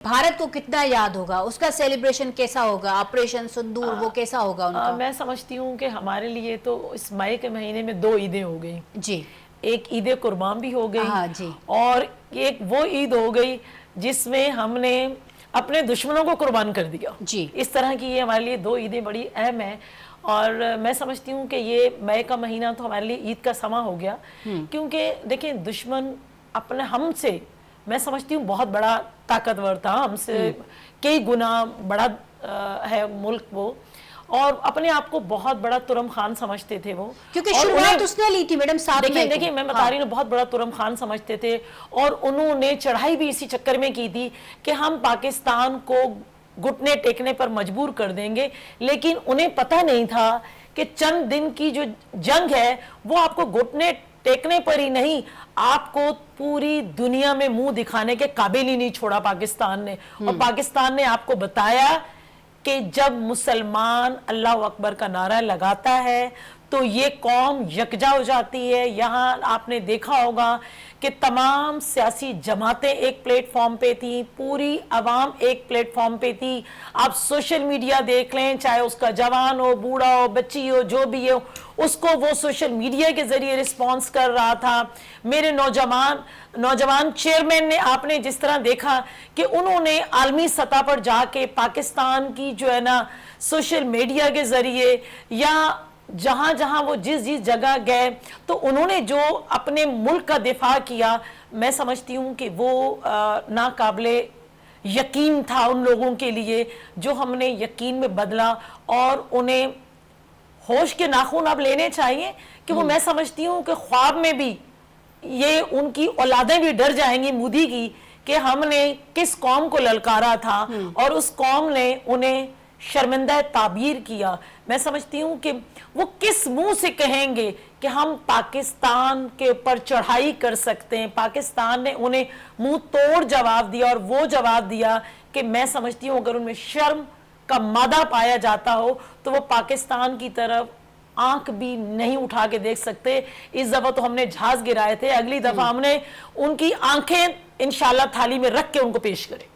भारत को कितना याद होगा, उसका सेलिब्रेशन कैसा होगा, ऑपरेशन सिंदूर वो कैसा होगा उनका? मैं समझती हूँ कि हमारे लिए तो इस मई के महीने में 2 ईदें हो गई जी। एक ईद कुर्बान भी हो गई, हाँ जी। और एक वो ईद हो गई जिसमें हमने अपने दुश्मनों को कुर्बान कर दिया जी। इस तरह की ये हमारे लिए 2 ईदें बड़ी अहम है। और मैं समझती हूँ कि ये मई का महीना तो हमारे लिए ईद का समा हो गया, क्योंकि देखें दुश्मन अपने हमसे मैं समझती हूँ बहुत बड़ा ताकतवर था, हमसे कई गुना बड़ा है मुल्क वो, और अपने आप को बहुत बड़ा तुरम खान समझते थे वो, क्योंकि शुरुआत उसने ली थी मैडम 7 मई को। देखिए मैं बता रही हूँ, बहुत बड़ा तुरम खान समझते थे, और उन्होंने चढ़ाई भी इसी चक्कर में की थी कि हम पाकिस्तान को घुटने टेकने पर मजबूर कर देंगे, लेकिन उन्हें पता नहीं था कि चंद दिन की जो जंग है वो आपको घुटने टेकने पर ही नहीं, आपको पूरी दुनिया में मुंह दिखाने के काबिल ही नहीं छोड़ा पाकिस्तान ने। और पाकिस्तान ने आपको बताया कि जब मुसलमान अल्लाह अकबर का नारा लगाता है तो ये कौम यकजा हो जाती है। यहाँ आपने देखा होगा कि तमाम सियासी जमातें एक प्लेटफॉर्म पे थी, पूरी आवाम एक प्लेटफॉर्म पे थी। आप सोशल मीडिया देख लें, चाहे उसका जवान हो, बूढ़ा हो, बच्ची हो, जो भी हो, उसको वो सोशल मीडिया के जरिए रिस्पॉन्स कर रहा था। मेरे नौजवान चेयरमैन ने आपने जिस तरह देखा कि उन्होंने आलमी सतह पर जाके पाकिस्तान की जो है ना सोशल मीडिया के जरिए या जहां जहां वो जिस जगह गए तो उन्होंने जो अपने मुल्क का दिफा किया, मैं समझती हूं कि वो नाकाबिले यकीन था उन लोगों के लिए, जो हमने यकीन में बदला। और उन्हें होश के नाखून अब लेने चाहिए कि वो, मैं समझती हूँ कि ख्वाब में भी ये उनकी औलादें भी डर जाएंगी मोदी की कि हमने किस कौम को ललकारा था और उस कौम ने उन्हें शर्मिंदा ताबीर किया। मैं समझती हूँ कि वो किस मुंह से कहेंगे कि हम पाकिस्तान के ऊपर चढ़ाई कर सकते हैं। पाकिस्तान ने उन्हें मुंह तोड़ जवाब दिया, और वो जवाब दिया कि मैं समझती हूँ अगर उनमें शर्म का मादा पाया जाता हो तो वो पाकिस्तान की तरफ आंख भी नहीं उठा के देख सकते। इस दफा तो हमने जहाज गिराए थे, अगली दफा हमने उनकी आंखें इंशाल्लाह थाली में रख के उनको पेश करें।